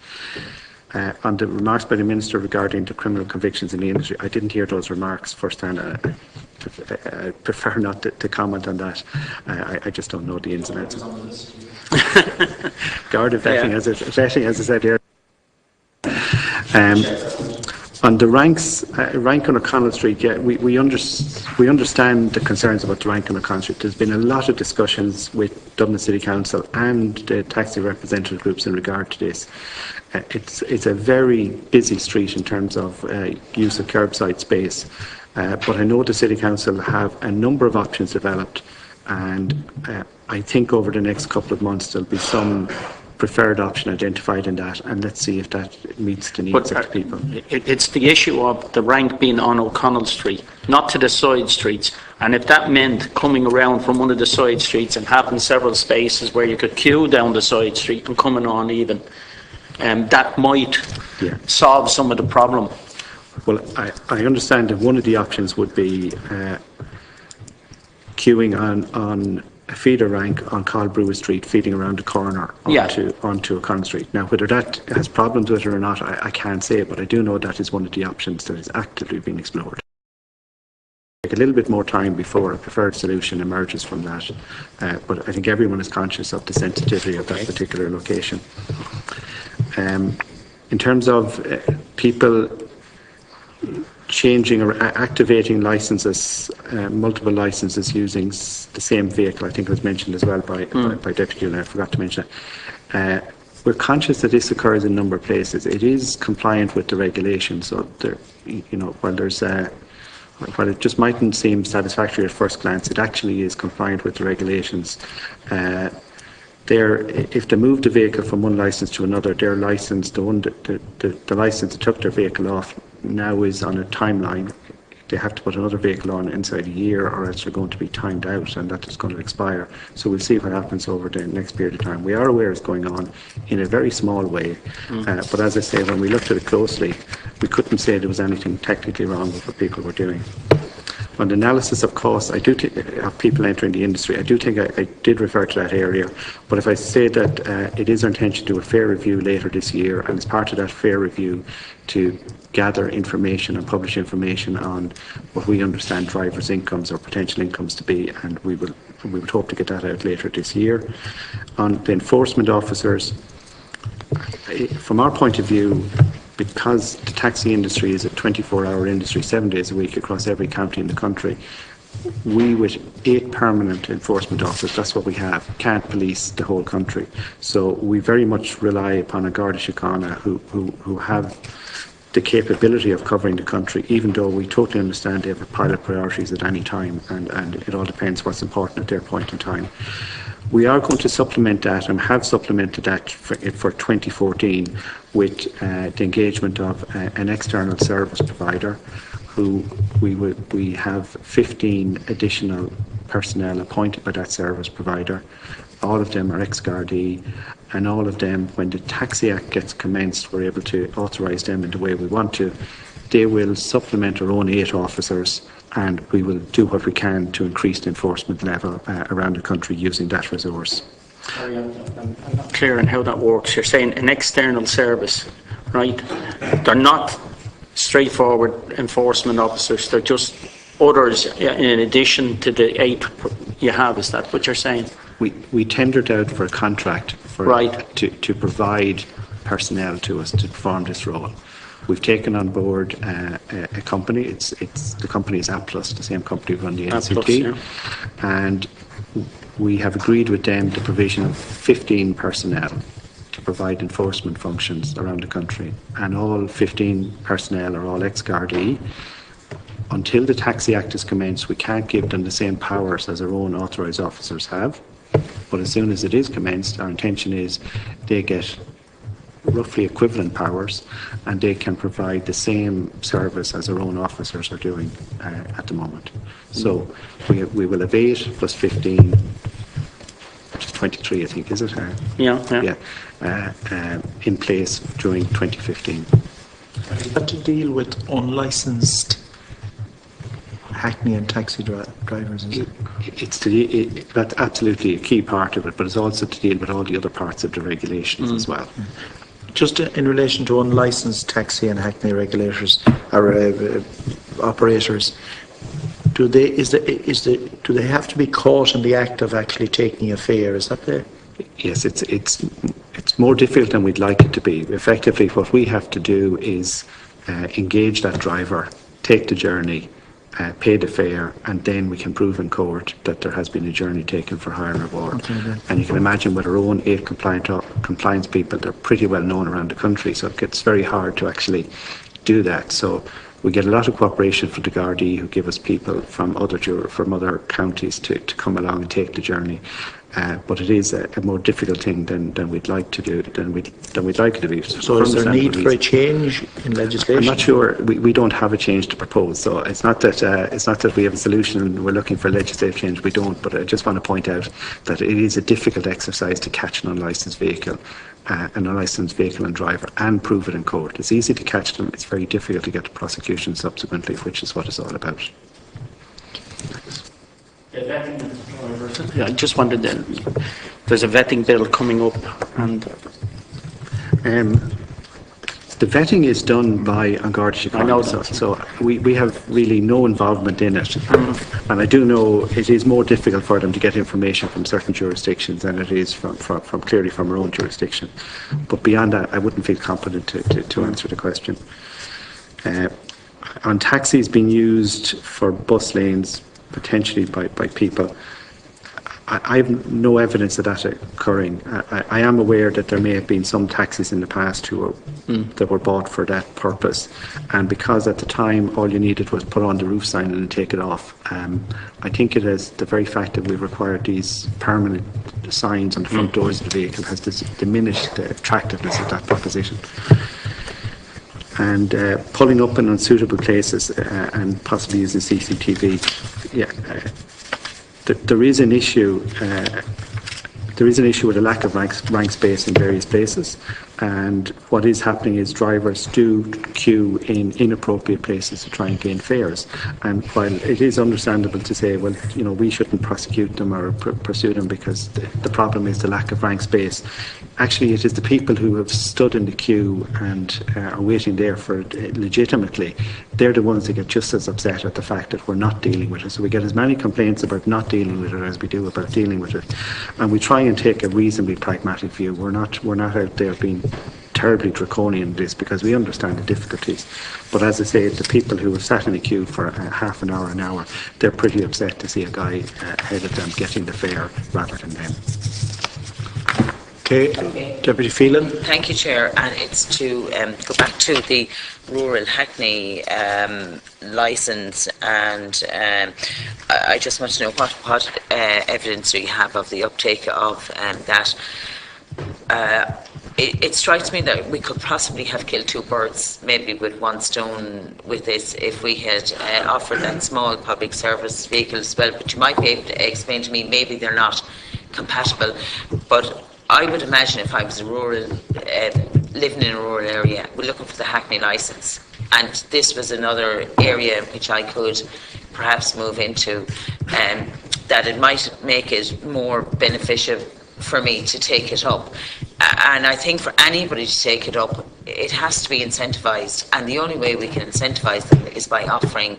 On the remarks by the Minister regarding the criminal convictions in the industry, I didn't hear those remarks firsthand. I prefer not to comment on that. I just don't know the ins and outs. Garda vetting, as I said earlier. On the rank on O'Connell Street, yeah, we understand the concerns about the rank on O'Connell Street. There's been a lot of discussions with Dublin City Council and the taxi representative groups in regard to this. It's a very busy street in terms of use of curbside space, but I know the City Council have a number of options developed, and I think over the next couple of months there'll be some preferred option identified in that, and let's see if that meets the needs of the people. It's the issue of the rank being on O'Connell Street, not to the side streets. And if that meant coming around from one of the side streets and having several spaces where you could queue down the side street and coming on even, that might solve some of the problem. Well, I understand that one of the options would be queuing on a feeder rank on Brewer Street, feeding around the corner onto O'Connell Street. Now, whether that has problems with it or not, I can't say, but I do know that is one of the options that is actively being explored. Take a little bit more time before a preferred solution emerges from that, but I think everyone is conscious of the sensitivity of that particular location. In terms of people changing or activating licenses, multiple licenses using the same vehicle, I think it was mentioned as well by Deputy, and I forgot to mention it. We're conscious that this occurs in a number of places. It is compliant with the regulation, so there, while there's while it just mightn't seem satisfactory at first glance, it actually is compliant with the regulations. If they move the vehicle from one licence to another, their licence, the licence that took their vehicle off, now is on a timeline. They have to put another vehicle on inside a year, or else they're going to be timed out, and that is going to expire. So we'll see what happens over the next period of time. We are aware it's going on in a very small way, but as I say, when we looked at it closely, we couldn't say there was anything technically wrong with what people were doing. On the analysis of costs, of people entering the industry, I do think I did refer to that area, but if I say that it is our intention to do a fair review later this year, and as part of that fair review to gather information and publish information on what we understand drivers' incomes or potential incomes to be, and we would hope to get that out later this year. On the enforcement officers, from our point of view, because the taxi industry is a 24-hour industry, 7 days a week across every county in the country, we, with 8 permanent enforcement officers, that's what we have, can't police the whole country. So we very much rely upon a Garda Síochána who have the capability of covering the country, even though we totally understand they have pilot priorities at any time, and it all depends what's important at their point in time. We are going to supplement that, and have supplemented that for 2014 with the engagement of an external service provider, who we have 15 additional personnel appointed by that service provider. All of them are ex-Gardaí, and all of them, when the Taxi Act gets commenced, we're able to authorise them in the way we want to. They will supplement our own 8 officers, and we will do what we can to increase the enforcement level around the country using that resource. Sorry, I'm not clear on how that works. You're saying an external service, right? They're not straightforward enforcement officers, they're just others in addition to the 8 you have. Is that what you're saying? We tendered out for a contract to provide personnel to us to perform this role. We've taken on board a company. The company is Applus, the same company who run the NCT, and we have agreed with them the provision of 15 personnel to provide enforcement functions around the country, and all 15 personnel are all ex-Gardaí. Until the Taxi Act is commenced, we can't give them the same powers as our own authorised officers have, but as soon as it is commenced, our intention is they get roughly equivalent powers, and they can provide the same service as our own officers are doing at the moment. So we will have 8 plus 15, which is 23, I think, is it? Yeah. In place during 2015. But to deal with unlicensed hackney and taxi drivers, is it? That's absolutely a key part of it, but it's also to deal with all the other parts of the regulations as well. Just in relation to unlicensed taxi and hackney regulators or operators, do they have to be caught in the act of actually taking a fare? Is that the? Yes, it's more difficult than we'd like it to be. Effectively, what we have to do is engage that driver, take the journey, pay the fare, and then we can prove in court that there has been a journey taken for hire and reward. Okay, and you can imagine with our own 8 compliance people, they're pretty well known around the country, so it gets very hard to actually do that. So we get a lot of cooperation from the Gardaí, who give us people from other counties to come along and take the journey. But it is a more difficult thing than we'd like to do, than we'd like it to be. So is there a need for a change in legislation? I'm not sure. We don't have a change to propose. So it's not that we have a solution and we're looking for legislative change. We don't. But I just want to point out that it is a difficult exercise to catch an unlicensed vehicle and driver, and prove it in court. It's easy to catch them. It's very difficult to get to prosecution subsequently, which is what it's all about. Yeah, I just wondered, there's a vetting bill coming up, and the vetting is done by An Garda Síochána. I know that. So we have really no involvement in it. And I do know it is more difficult for them to get information from certain jurisdictions than it is from clearly from our own jurisdiction. But beyond that, I wouldn't feel competent to answer the question. On taxis being used for bus lanes, potentially by people, I have no evidence of that occurring. I am aware that there may have been some taxis in the past that were bought for that purpose, and because at the time all you needed was put on the roof sign and take it off. I think it is the very fact that we've required these permanent signs on the front doors of the vehicle has diminished the attractiveness of that proposition. And pulling up in unsuitable places and possibly using CCTV, there is an issue. There is an issue with a lack of rank space in various places, and what is happening is drivers do queue in inappropriate places to try and gain fares. And while it is understandable to say, well, we shouldn't prosecute them or pursue them because the problem is the lack of rank space, actually it is the people who have stood in the queue and are waiting there for legitimately, they're the ones that get just as upset at the fact that we're not dealing with it. So we get as many complaints about not dealing with it as we do about dealing with it, and we try and take a reasonably pragmatic view. We're not out there being terribly draconian in this because we understand the difficulties. But as I say, the people who have sat in the queue for half an hour, they're pretty upset to see a guy ahead of them getting the fare rather than them. Okay. Deputy Phelan. Thank you, Chair. And it's to go back to the rural Hackney licence, and I just want to know what evidence do you have of the uptake of that. It strikes me that we could possibly have killed two birds, maybe with one stone, with this, if we had offered that small public service vehicle as well. But you might be able to explain to me, maybe they're not compatible. But I would imagine if I was a rural, living in a rural area, we're looking for the Hackney licence, and this was another area which I could perhaps move into, that it might make it more beneficial for me to take it up. And I think for anybody to take it up, it has to be incentivised, and the only way we can incentivise them is by offering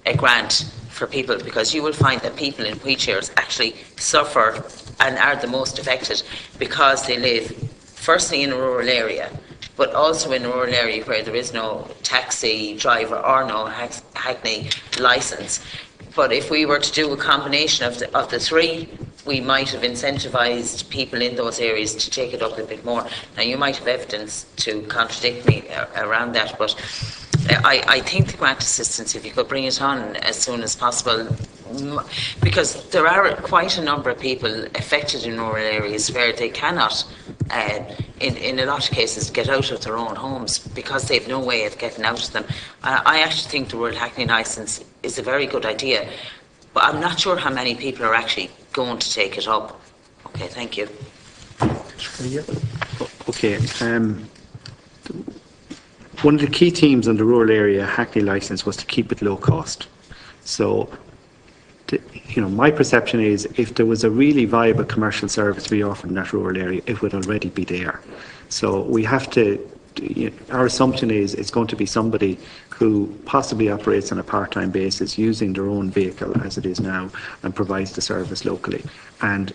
a grant for people, because you will find that people in wheelchairs actually suffer and are the most affected because they live firstly in a rural area, but also in a rural area where there is no taxi driver or no Hackney licence. But if we were to do a combination of the three, we might have incentivised people in those areas to take it up a bit more. Now, you might have evidence to contradict me around that, but I think the grant assistance, if you could bring it on as soon as possible, because there are quite a number of people affected in rural areas where they cannot, in a lot of cases, get out of their own homes because they have no way of getting out of them. I actually think the rural Hackney licence is a very good idea, but I'm not sure how many people are actually going to take it up. Okay, thank you. Okay. One of the key themes on the rural area Hackney licence was to keep it low cost. So, my perception is if there was a really viable commercial service to be offered in that rural area, it would already be there. So we have to, our assumption is it's going to be somebody who possibly operates on a part-time basis using their own vehicle as it is now and provides the service locally. And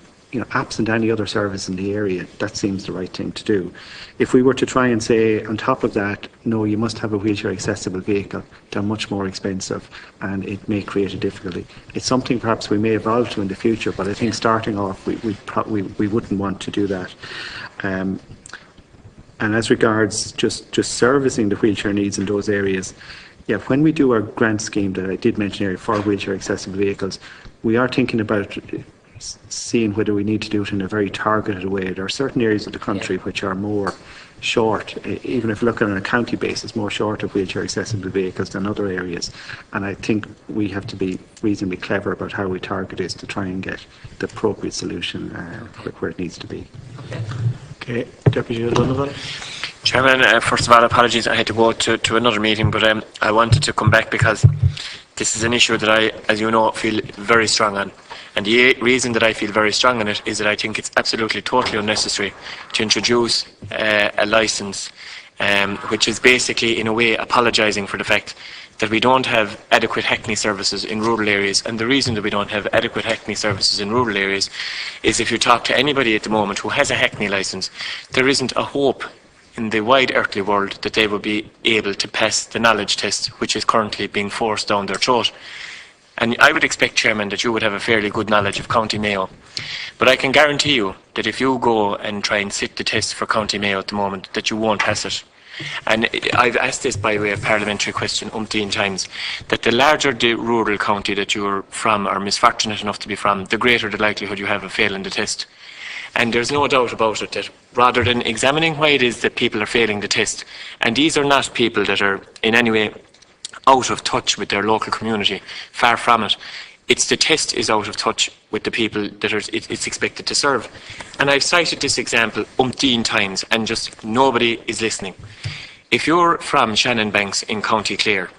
absent any other service in the area, that seems the right thing to do. If we were to try and say, on top of that, no, you must have a wheelchair accessible vehicle, they're much more expensive and it may create a difficulty. It's something perhaps we may evolve to in the future, but I think starting off, we wouldn't want to do that. And as regards just servicing the wheelchair needs in those areas, when we do our grant scheme that I did mention earlier for wheelchair accessible vehicles, we are thinking about seeing whether we need to do it in a very targeted way. There are certain areas of the country which are more short, even if looking on a county basis, more short of wheelchair accessible vehicles than other areas. And I think we have to be reasonably clever about how we target this to try and get the appropriate solution where it needs to be. Okay, Deputy O'Donovan. Chairman, first of all, apologies, I had to go to another meeting, but I wanted to come back because this is an issue that I, as you know, feel very strong on. And the reason that I feel very strong on it is that I think it's absolutely totally unnecessary to introduce a licence which is basically, in a way, apologising for the fact that we don't have adequate Hackney services in rural areas. And the reason that we don't have adequate Hackney services in rural areas is if you talk to anybody at the moment who has a Hackney licence, there isn't a hope in the wide earthly world that they will be able to pass the knowledge test which is currently being forced down their throat. And I would expect, Chairman, that you would have a fairly good knowledge of County Mayo. But I can guarantee you that if you go and try and sit the test for County Mayo at the moment, that you won't pass it. And I've asked this by way of parliamentary question umpteen times, that the larger the rural county that you're from or misfortunate enough to be from, the greater the likelihood you have of failing the test. And there's no doubt about it that rather than examining why it is that people are failing the test, and these are not people that are in any way out of touch with their local community, far from it, it's the test is out of touch with the people that it's expected to serve. And I've cited this example umpteen times and just nobody is listening. If you're from Shannon Banks in County Clare,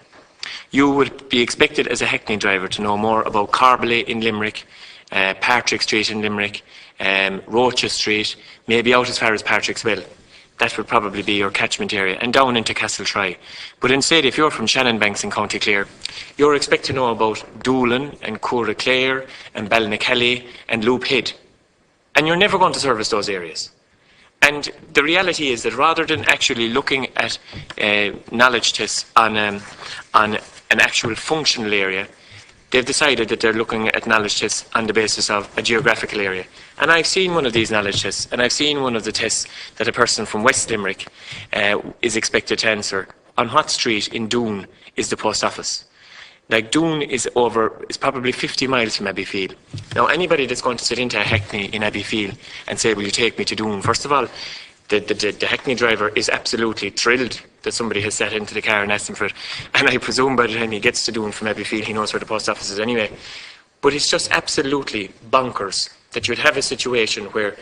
you would be expected as a Hackney driver to know more about Carbery in Limerick, Patrick Street in Limerick, Roches Street, maybe out as far as Patrick's Well. That would probably be your catchment area, and down into Castletry. But instead, if you're from Shannon Banks in County Clare, you're expected to know about Doolin and Cura Clare and Ballinacally and Loop Head. And you're never going to service those areas. And the reality is that rather than actually looking at knowledge tests on an actual functional area, they've decided that they're looking at knowledge tests on the basis of a geographical area. And I've seen one of these knowledge tests, and I've seen one of the tests that a person from West Limerick is expected to answer. On what street in Doon is the post office? Like Doon is probably 50 miles from Abbeyfield. Now anybody that's going to sit into a Hackney in Abbeyfield and say, will you take me to Doon? First of all, the Hackney driver is absolutely thrilled that somebody has sat into the car and asked him for it. And I presume by the time he gets to Doon from Abbeyfield, he knows where the post office is anyway. But it's just absolutely bonkers that you'd have a situation where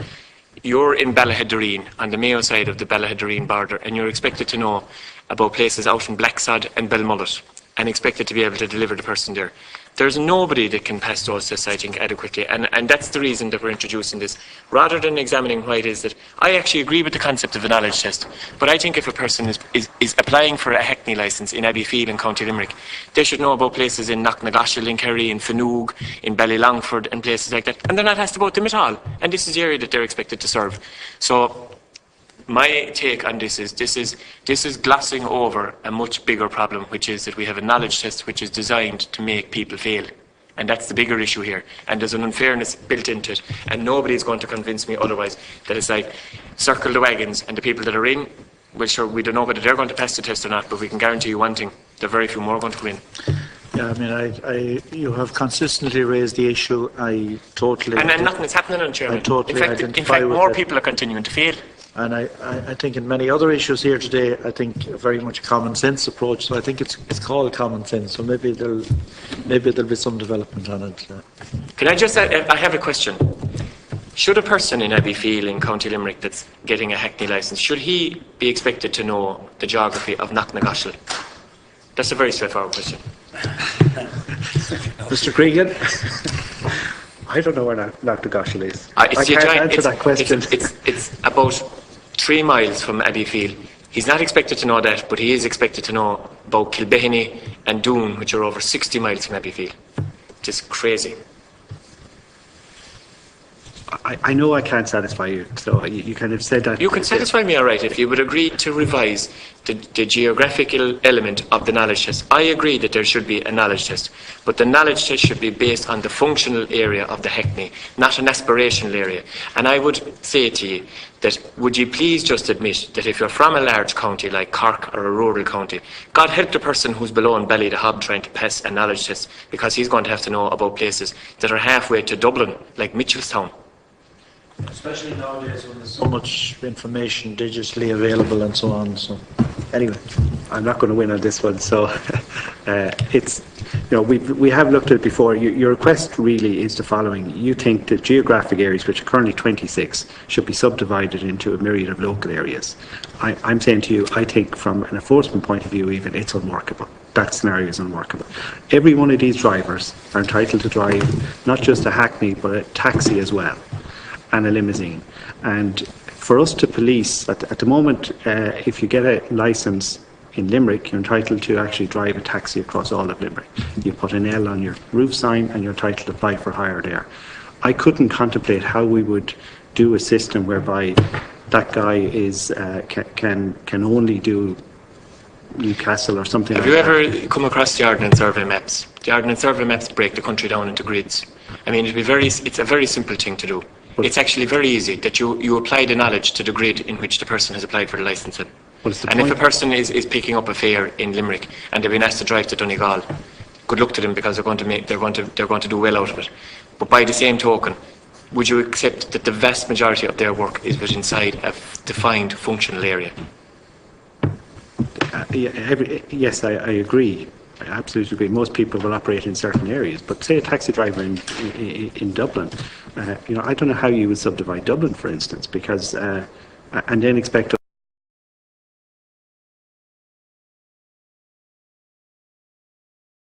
you're in Ballahaddereen, on the Mayo side of the Ballahaddereen border, and you're expected to know about places out in Blacksod and Belmullet, and expected to be able to deliver the person there. There's nobody that can pass those tests, I think, adequately. And that's the reason that we're introducing this. Rather than examining why it is that I actually agree with the concept of a knowledge test. But I think if a person is applying for a Hackney licence in Abbeyfield in County Limerick, they should know about places in Knocknagoshel, in Kerry, in Fanoog, in Ballylongford and places like that. And they're not asked about them at all. And this is the area that they're expected to serve. So my take on this is glossing over a much bigger problem, which is that we have a knowledge test which is designed to make people fail. And that's the bigger issue here. And there's an unfairness built into it. And nobody is going to convince me otherwise that it's like circle the wagons and the people that are in, well, sure, we don't know whether they're going to pass the test or not, but we can guarantee you one thing, there are very few more going to come in. Yeah, I mean, you have consistently raised the issue. I totally... And nothing is happening on Chairman. I totally in fact more people are continuing to fail. And I think in many other issues here today, I think very much a common sense approach. So I think it's called common sense. So maybe there'll be some development on it. Can I just? I have a question. Should a person in Abbeyfield in County Limerick that's getting a Hackney licence, should he be expected to know the geography of Knocknagoshel? That's a very straightforward question. Mr. Cregan? I don't know where Knocknagoshel is. I can't answer that question. It's about 3 miles from Abbeyfield. He's not expected to know that, but he is expected to know about Kilbehenny and Doon, which are over 60 miles from Abbeyfield. Just crazy. I know I can't satisfy you, so you kind of said that. You can satisfy me, all right, if you would agree to revise the geographical element of the knowledge test. I agree that there should be a knowledge test, but the knowledge test should be based on the functional area of the Hackney, not an aspirational area. And I would say to you that would you please just admit that if you're from a large county like Cork or a rural county, God help the person who's below in Ballydehob trying to pass a knowledge test, because he's going to have to know about places that are halfway to Dublin, like Mitchelstown. Especially nowadays when there's so much information digitally available and so on. So, anyway, I'm not going to win on this one. So, it's, you know, we have looked at it before. Your request really is the following: you think that geographic areas, which are currently 26, should be subdivided into a myriad of local areas. I'm saying to you, I think from an enforcement point of view, even it's unworkable. That scenario is unworkable. Every one of these drivers are entitled to drive not just a Hackney, but a taxi as well, and a limousine. And for us to police, at the moment, if you get a licence in Limerick, you're entitled to actually drive a taxi across all of Limerick. You put an L on your roof sign and you're entitled to apply for hire there. I couldn't contemplate how we would do a system whereby that guy is can only do Newcastle or something Have like you that. ever come across the Ordnance Survey maps? The Ordnance Survey maps break the country down into grids. I mean, it's a very simple thing to do. It's actually very easy that you apply the knowledge to the grid in which the person has applied for the licence in. And if a person is picking up a fare in Limerick and they've been asked to drive to Donegal, good luck to them, because they're going to do well out of it. But by the same token, would you accept that the vast majority of their work is within inside a defined functional area? Yes, I agree. I absolutely agree. Most people will operate in certain areas, but say a taxi driver in Dublin, I don't know how you would subdivide Dublin, for instance, because and then expect